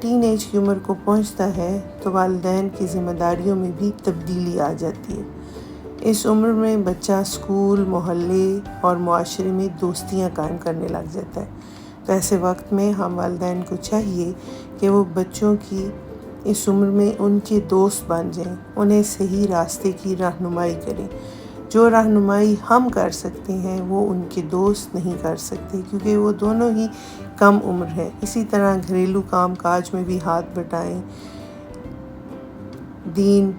Teen age کی عمر کو پہنچتا ہے تو والدین کی ذمہ داریوں میں بھی تبدیلی آ جاتی ہے۔ اس عمر میں بچہ اسکول، محلے اور معاشرے میں دوستیاں قائم کرنے لگ جاتا ہے۔ تو ایسے وقت میں ہم والدین کو چاہیے کہ وہ بچوں کی اس عمر میں ان کے دوست بن جائیں، انہیں صحیح راستے کی رہنمائی کریں۔ جو رہنمائی ہم کر سکتے ہیں وہ ان کے دوست نہیں کر سکتے، کیونکہ وہ دونوں ہی کم عمر ہیں۔ اسی طرح گھریلو کام کاج میں بھی ہاتھ بٹائیں، دین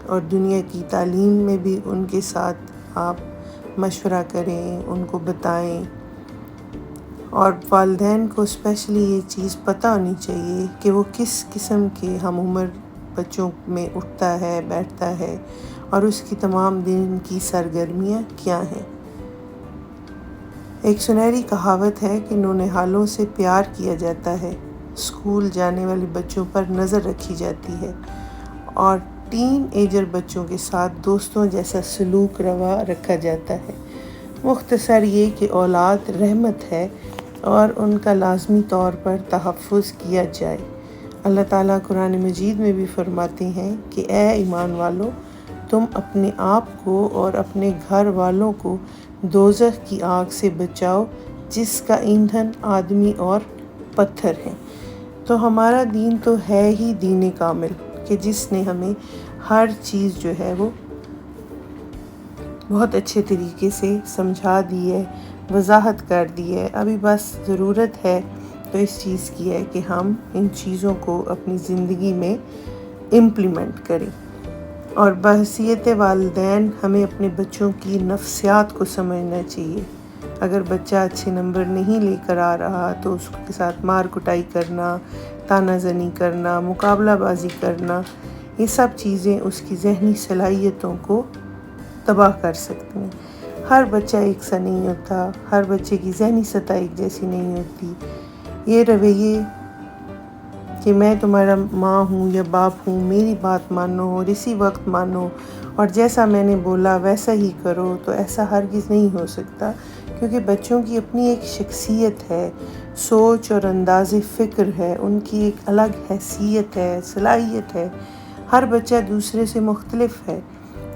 اور دنیا کی تعلیم میں بھی ان کے ساتھ آپ مشورہ کریں، ان کو بتائیں۔ اور والدین کو اسپیشلی یہ چیز پتہ ہونی چاہیے کہ وہ کس قسم کے ہم عمر بچوں میں اٹھتا ہے، بیٹھتا ہے، اور اس کی تمام دن کی سرگرمیاں کیا ہیں۔ ایک سنہری کہاوت ہے کہ نونہالوں سے پیار کیا جاتا ہے، اسکول جانے والے بچوں پر نظر رکھی جاتی ہے، اور ٹین ایجر بچوں کے ساتھ دوستوں جیسا سلوک روا رکھا جاتا ہے۔ مختصر یہ کہ اولاد رحمت ہے اور ان کا لازمی طور پر تحفظ کیا جائے۔ اللہ تعالیٰ قرآن مجید میں بھی فرماتے ہیں کہ اے ایمان والو، تم اپنے آپ کو اور اپنے گھر والوں کو دوزخ کی آگ سے بچاؤ جس کا ایندھن آدمی اور پتھر ہے۔ تو ہمارا دین تو ہے ہی دین کامل کہ جس نے ہمیں ہر چیز جو ہے وہ بہت اچھے طریقے سے سمجھا دی ہے، وضاحت کر دی ہے۔ ابھی بس ضرورت ہے تو اس چیز کی ہے کہ ہم ان چیزوں کو اپنی زندگی میں امپلیمنٹ کریں۔ اور بحیثیت والدین ہمیں اپنے بچوں کی نفسیات کو سمجھنا چاہیے۔ اگر بچہ اچھے نمبر نہیں لے کر آ رہا تو اس کے ساتھ مار کٹائی کرنا، تانا زنی کرنا، مقابلہ بازی کرنا، یہ سب چیزیں اس کی ذہنی صلاحیتوں کو تباہ کر سکتی ہیں۔ ہر بچہ ایک سا نہیں ہوتا، ہر بچے کی ذہنی سطح ایک جیسی نہیں ہوتی۔ یہ رویے کہ میں تمہارا ماں ہوں یا باپ ہوں، میری بات مانو اور اسی وقت مانو اور جیسا میں نے بولا ویسا ہی کرو، تو ایسا ہرگز نہیں ہو سکتا، کیونکہ بچوں کی اپنی ایک شخصیت ہے، سوچ اور انداز فکر ہے، ان کی ایک الگ حیثیت ہے، صلاحیت ہے۔ ہر بچہ دوسرے سے مختلف ہے،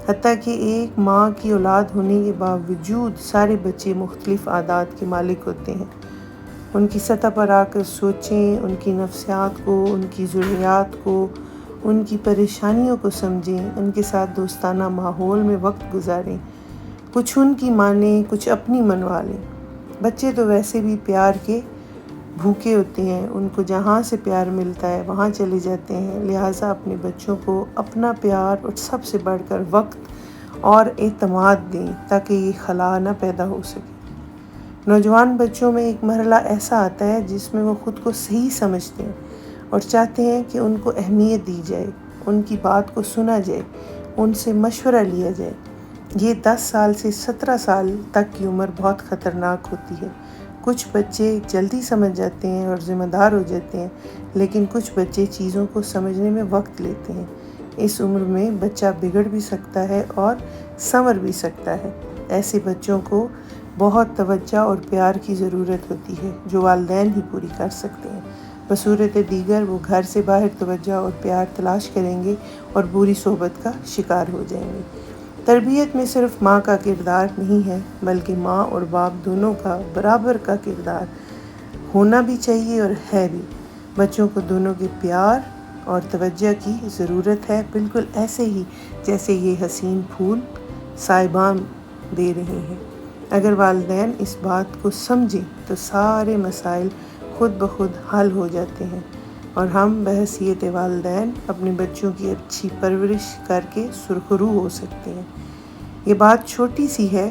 حتیٰ کہ ایک ماں کی اولاد ہونے کے باوجود سارے بچے مختلف عادات کے مالک ہوتے ہیں۔ ان کی سطح پر آ کر سوچیں، ان کی نفسیات کو، ان کی ضروریات کو، ان کی پریشانیوں کو سمجھیں، ان کے ساتھ دوستانہ ماحول میں وقت گزاریں، کچھ ان کی مانیں، کچھ اپنی منوا لیں۔ بچے تو ویسے بھی پیار کے بھوکے ہوتے ہیں، ان کو جہاں سے پیار ملتا ہے وہاں چلے جاتے ہیں، لہٰذا اپنے بچوں کو اپنا پیار اور سب سے بڑھ کر وقت اور اعتماد دیں تاکہ یہ خلا نہ پیدا ہو سکے۔ نوجوان بچوں میں ایک مرحلہ ایسا آتا ہے جس میں وہ خود کو صحیح سمجھتے ہیں اور چاہتے ہیں کہ ان کو اہمیت دی جائے، ان کی بات کو سنا جائے، ان سے مشورہ لیا جائے۔ یہ 10 سال سے 17 سال تک کی عمر بہت خطرناک ہوتی ہے۔ کچھ بچے جلدی سمجھ جاتے ہیں اور ذمہ دار ہو جاتے ہیں، لیکن کچھ بچے چیزوں کو سمجھنے میں وقت لیتے ہیں۔ اس عمر میں بچہ بگڑ بھی سکتا ہے اور سنور بھی سکتا ہے۔ ایسے بچوں کو بہت توجہ اور پیار کی ضرورت ہوتی ہے جو والدین ہی پوری کر سکتے ہیں۔ بصورت دیگر وہ گھر سے باہر توجہ اور پیار تلاش کریں گے اور بری صحبت کا شکار ہو جائیں گے۔ تربیت میں صرف ماں کا کردار نہیں ہے، بلکہ ماں اور باپ دونوں کا برابر کا کردار ہونا بھی چاہیے اور ہے بھی۔ بچوں کو دونوں کے پیار اور توجہ کی ضرورت ہے، بالکل ایسے ہی جیسے یہ حسین پھول سائبان دے رہے ہیں۔ اگر والدین اس بات کو سمجھیں تو سارے مسائل خود بخود حل ہو جاتے ہیں، اور ہم بحیثیت والدین اپنے بچوں کی اچھی پرورش کر کے سرخرو ہو سکتے ہیں۔ یہ بات چھوٹی سی ہے،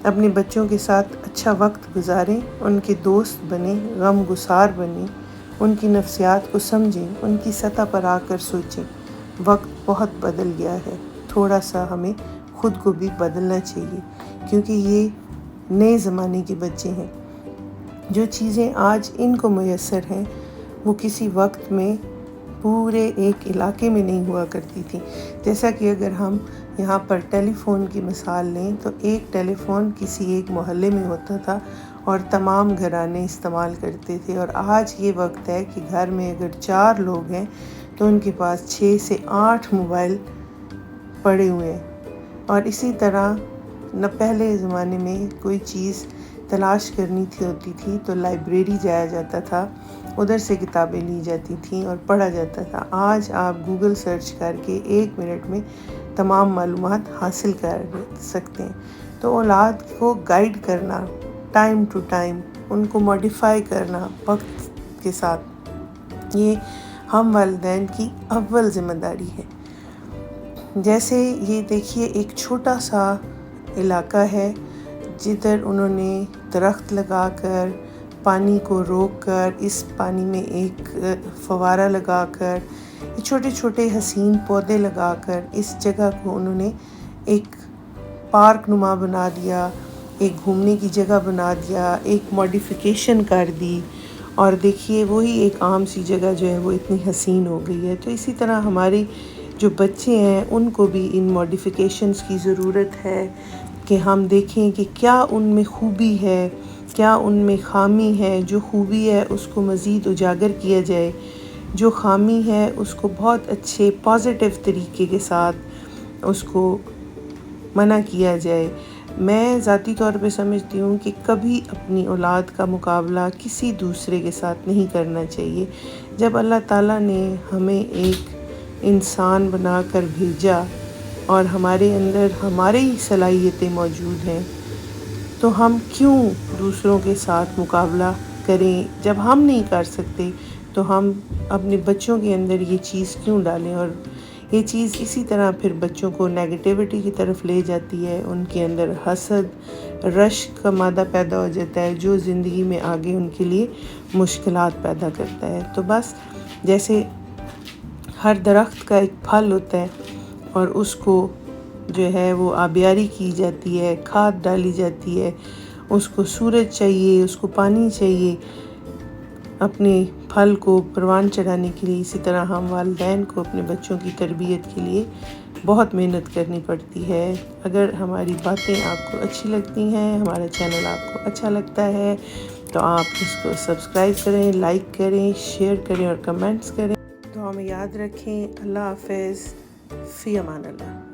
اپنے بچوں کے ساتھ اچھا وقت گزاریں، ان کے دوست بنیں، غم گسار بنیں، ان کی نفسیات کو سمجھیں، ان کی سطح پر آ کر سوچیں۔ وقت بہت بدل گیا ہے، تھوڑا سا ہمیں خود کو بھی بدلنا چاہیے، کیونکہ یہ نئے زمانے کے بچے ہیں۔ جو چیزیں آج ان کو میسر ہیں وہ کسی وقت میں پورے ایک علاقے میں نہیں ہوا کرتی تھی۔ جیسا کہ اگر ہم یہاں پر ٹیلی فون کی مثال لیں تو ایک ٹیلی فون کسی ایک محلے میں ہوتا تھا اور تمام گھرانے استعمال کرتے تھے، اور آج یہ وقت ہے کہ گھر میں اگر 4 لوگ ہیں تو ان کے پاس 6 سے 8 موبائل پڑے ہوئے ہیں۔ اور اسی طرح نہ پہلے زمانے میں کوئی چیز تلاش کرنی ہوتی تھی تو لائبریری جایا جاتا تھا، ادھر سے کتابیں لی جاتی تھیں اور پڑھا جاتا تھا۔ آج آپ گوگل سرچ کر کے 1 منٹ میں تمام معلومات حاصل کر سکتے ہیں۔ تو اولاد کو گائیڈ کرنا، ٹائم ٹو ٹائم ان کو موڈیفائی کرنا وقت کے ساتھ، یہ ہم والدین کی اول ذمہ داری ہے۔ جیسے یہ دیکھیے ایک چھوٹا سا علاقہ ہے جدھر انہوں نے درخت لگا کر، پانی کو روک کر، اس پانی میں ایک فوارہ لگا کر، چھوٹے چھوٹے حسین پودے لگا کر اس جگہ کو انہوں نے ایک پارک نما بنا دیا، ایک گھومنے کی جگہ بنا دیا، ایک موڈیفیکیشن کر دی، اور دیکھیے وہی ایک عام سی جگہ جو ہے وہ اتنی حسین ہو گئی ہے۔ تو اسی طرح ہماری جو بچے ہیں ان کو بھی ان موڈیفیکیشنز کی ضرورت ہے کہ ہم دیکھیں کہ کیا ان میں خوبی ہے، کیا ان میں خامی ہے۔ جو خوبی ہے اس کو مزید اجاگر کیا جائے، جو خامی ہے اس کو بہت اچھے پازیٹیو طریقے کے ساتھ اس کو منع کیا جائے۔ میں ذاتی طور پہ سمجھتی ہوں کہ کبھی اپنی اولاد کا مقابلہ کسی دوسرے کے ساتھ نہیں کرنا چاہیے۔ جب اللہ تعالیٰ نے ہمیں ایک انسان بنا کر بھیجا اور ہمارے اندر ہماری ہی صلاحیتیں موجود ہیں، تو ہم کیوں دوسروں کے ساتھ مقابلہ کریں؟ جب ہم نہیں کر سکتے تو ہم اپنے بچوں کے اندر یہ چیز کیوں ڈالیں؟ اور یہ چیز اسی طرح پھر بچوں کو نیگیٹیوٹی کی طرف لے جاتی ہے، ان کے اندر حسد، رشک کا مادہ پیدا ہو جاتا ہے جو زندگی میں آگے ان کے لیے مشکلات پیدا کرتا ہے۔ تو بس جیسے ہر درخت کا ایک پھل ہوتا ہے اور اس کو جو ہے وہ آبیاری کی جاتی ہے، کھاد ڈالی جاتی ہے، اس کو سورج چاہیے، اس کو پانی چاہیے اپنے پھل کو پروان چڑھانے کے لیے، اسی طرح ہم والدین کو اپنے بچوں کی تربیت کے لیے بہت محنت کرنی پڑتی ہے۔ اگر ہماری باتیں آپ کو اچھی لگتی ہیں، ہمارا چینل آپ کو اچھا لگتا ہے تو آپ اس کو سبسکرائب کریں، لائک کریں، شیئر کریں اور کمنٹس کریں۔ تو ہمیں یاد رکھیں۔ اللہ حافظ، فی امان اللہ۔